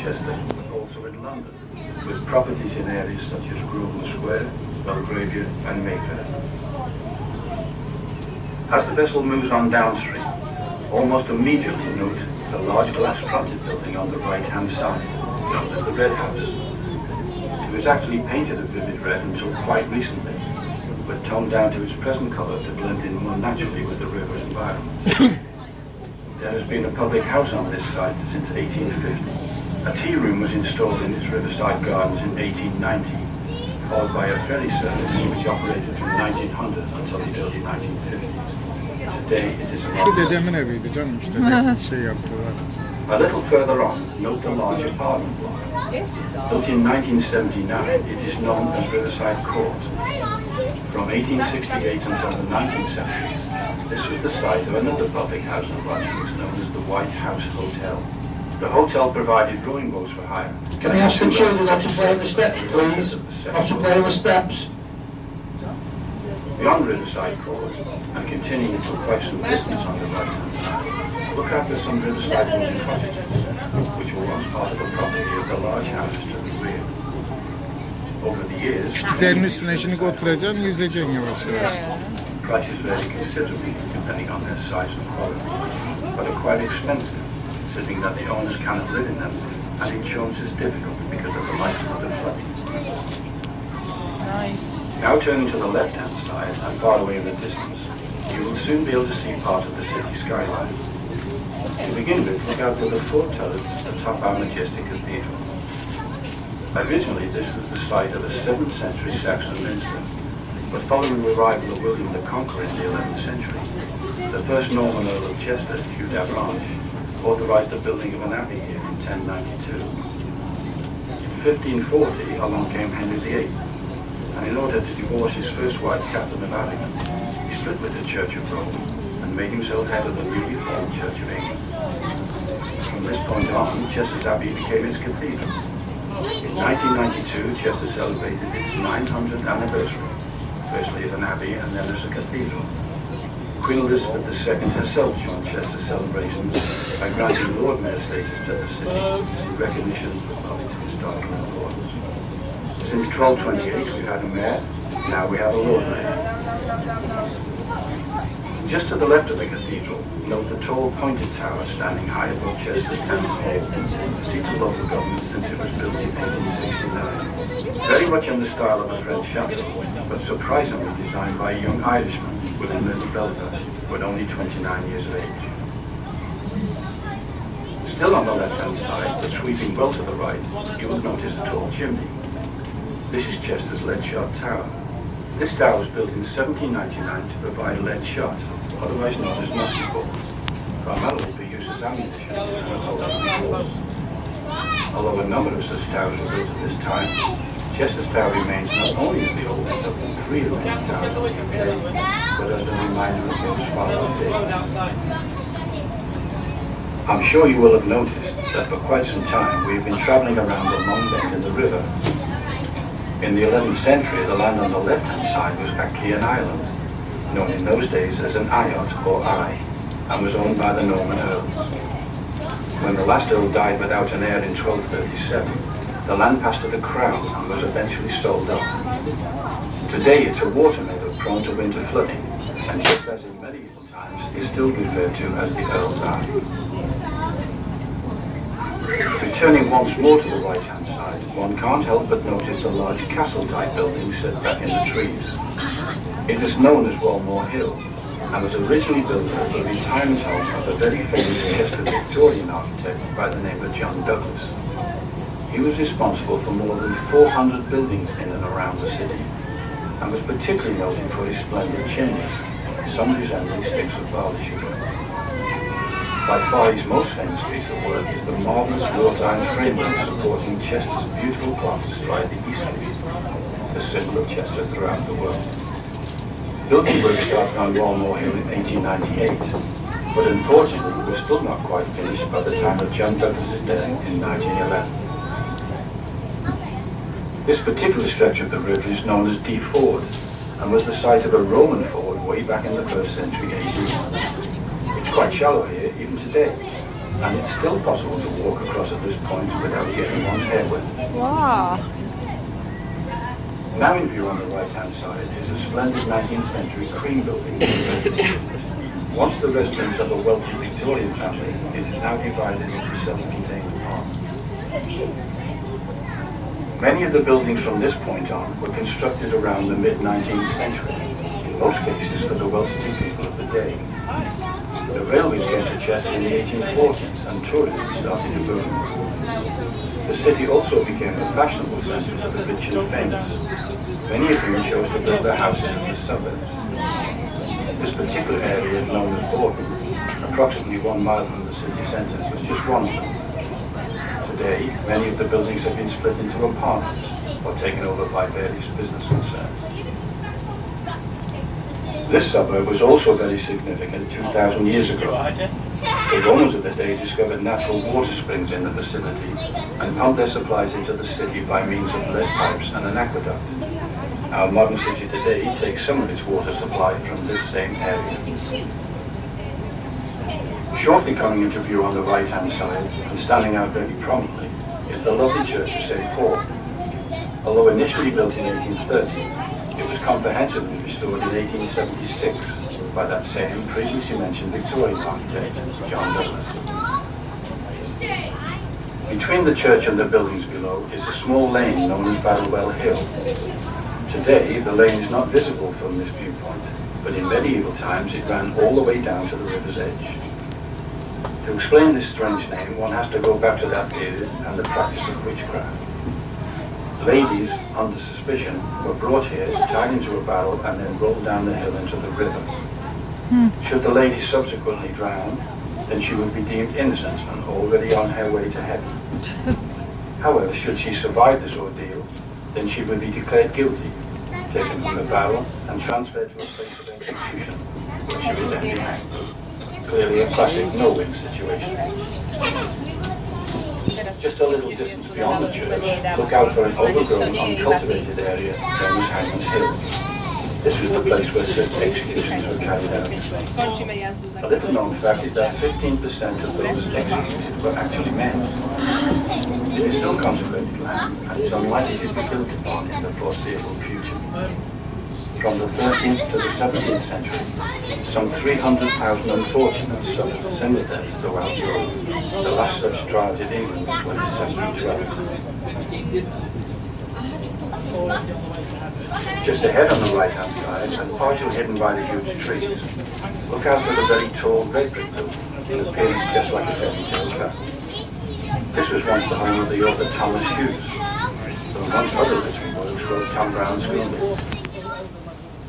Chester, but also in London, with properties in areas such as Grosvenor Square, Belgravia and Mayfair. As the vessel moves on downstream, almost immediately note the large glass-fronted building on the right-hand side, known as the Red House. It was actually painted a vivid red until quite recently, but toned down to its present colour to blend in more naturally with the river's environment. There has been a public house on this site since 1850. A tea room was installed in its riverside gardens in 1890, followed by a ferry service which operated from 1900 until the early 1950s. Today it is a Şu dedemin eviydi canım işte şey yaptılar. A little further on, note the large apartment block. Built in 1979, it is known as Riverside Court. From 1868 until the 19th century, this was the site of another public house in Rogers known as the White House Hotel. The hotel provided rowing boats for hire. Can I ask the children not to play on the steps, please? Not to play on the steps. Beyond Riverside Court, and continuing for quite some distance on the right-hand side, look after some riverside wooden cottages, which were once part of the property of the large houses to the rear. Over the years, Küçüklerin üstüne şimdi oturacaksın, yüzeceksin yavaş yavaş. prices vary considerably depending on their size and quality, but are quite expensive, considering that the owners cannot live in them, and insurance is difficult because of the likelihood of flooding. Nice. Now turning to the left-hand side and far away in the distance, you will soon be able to see part of the city skyline. To begin with, look out for the four turrets atop our majestic cathedral. Originally, this was the site of a 7th century Saxon minster, but following the arrival of William the Conqueror in the 11th century, the first Norman Earl of Chester, Hugh d'Avranches, authorized the building of an abbey here in 1092. In 1540, along came Henry VIII, and in order to divorce his first wife, Catherine of Aragon, he split with the Church of Rome and made himself head of the newly formed Church of England. From this point on, Chester's Abbey became its cathedral. In 1992, Chester celebrated its 900th anniversary, firstly as an abbey and then as a cathedral. Queen Elizabeth II herself joined Chester's celebrations by granting Lord Mayor status to the city in recognition of its historical importance. Since 1228 we've had a mayor, now we have a Lord Mayor. Just to the left of the cathedral, note the tall pointed tower standing high above Chester's Town Hall, the seat of local government since it was built in 1869. Very much in the style of a French chateau, but surprisingly designed by a young Irishman, William Belfast, when only 29 years of age. Still on the left-hand side, but sweeping well to the right, you will notice a tall chimney. This is Chester's lead shot tower. This tower was built in 1799 to provide lead shot, otherwise known as musket balls, primarily for use as ammunition and assault. Although a number of such towers were built at this time, Chester's Tower remains not only as the oldest of the three remaining towers in the UK, but as a reminder of those following days. I'm sure you will have noticed that for quite some time we have been travelling around a long bend in the river. In the 11th century, the land on the left-hand side was actually an island, known in those days as an eyot or eye, and was owned by the Norman earls. When the last earl died without an heir in 1237, the land passed to the crown and was eventually sold off. Today it's a water meadow prone to winter flooding, and just as in medieval times, is still referred to as the Earl's Eye. Returning once more to the right-hand side, one can't help but notice the large castle-type building set back in the trees. It is known as Walmore Hill, and was originally built as the retirement home of the very famous Chester Victorian architect by the name of John Douglas. He was responsible for more than 400 buildings in and around the city, and was particularly noted for his splendid chimneys, some resembling sticks of barley sugar. By far his most famous piece of work is the marvellous wrought iron framework supporting Chester's beautiful clock astride the East Gate, the symbol of Chester throughout the world. Building work started on Walmore Hill in 1898, but unfortunately was still not quite finished by the time of John Douglas's death in 1911. This particular stretch of the river is known as Dee Ford, and was the site of a Roman ford way back in the 1st century AD. It's quite shallow here, even today, and it's still possible to walk across at this point without getting one's hair wet. Wow. Now in view on the right-hand side is a splendid 19th century cream building. Once the residence of a wealthy Victorian family, it is now divided into self-contained apartments. Many of the buildings from this point on were constructed around the mid-19th century, in most cases for the wealthy people of the day. The railways came to Chester in the 1840s and tourism started to boom. The city also became a fashionable centre for the rich and famous, many of whom chose to build their houses in the suburbs. This particular area, known as Borden, approximately 1 mile from the city centre, was just one of them. Today, many of the buildings have been split into apartments or taken over by various business concerns. This suburb was also very significant 2,000 years ago. The Romans of the day discovered natural water springs in the vicinity and pumped their supplies into the city by means of lead pipes and an aqueduct. Our modern city today takes some of its water supply from this same area. Shortly coming into view on the right-hand side and standing out very prominently is the lovely church of St. Paul. Although initially built in 1830, it was comprehensively restored in 1876 by that same previously mentioned Victorian architect, John Douglas. Between the church and the buildings below is a small lane known as Barrowell Hill. Today, the lane is not visible from this viewpoint, but in medieval times it ran all the way down to the river's edge. To explain this strange name, one has to go back to that period and the practice of witchcraft. Ladies, under suspicion, were brought here, tied into a barrel, and then rolled down the hill into the river. Should the lady subsequently drown, then she would be deemed innocent and already on her way to heaven. However, should she survive this ordeal, then she would be declared guilty, taken from the barrel, and transferred to a place of execution, where she would then be hanged. Clearly a classic no-win situation. Just a little distance beyond the church, look out for an overgrown, uncultivated area known as Hangman's Hill. This was the place where certain executions were carried out. A little known fact is that 15% of those executed were actually men. It is still consecrated land and is unlikely to be built upon in the foreseeable future. From the 13th to the 17th century, some 300,000 unfortunates suffered cemeteries throughout Europe. The last such trials in England was in 1712. Just ahead on the right-hand side, and partially hidden by the huge trees, look out for the very tall red brick building, in appearance just like a fairy tale castle. This was once the home of the author Thomas Hughes, though amongst other written works wrote Tom Brown's Greenville.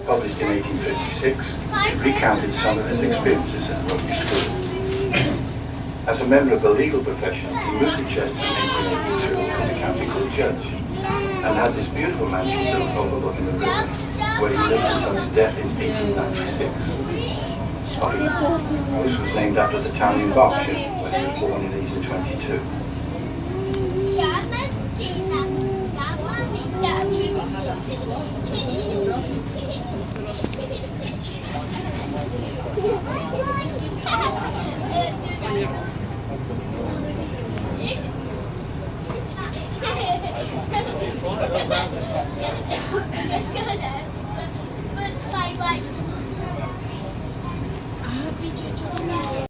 Published in 1856, it recounted some of his experiences at Rugby School. As a member of the legal profession, he moved to Chester in 1882 as a county court judge, and had this beautiful mansion built overlooking the river, where he lived until his death in 1896. The house was named after the town in Berkshire, where he was born in 1822.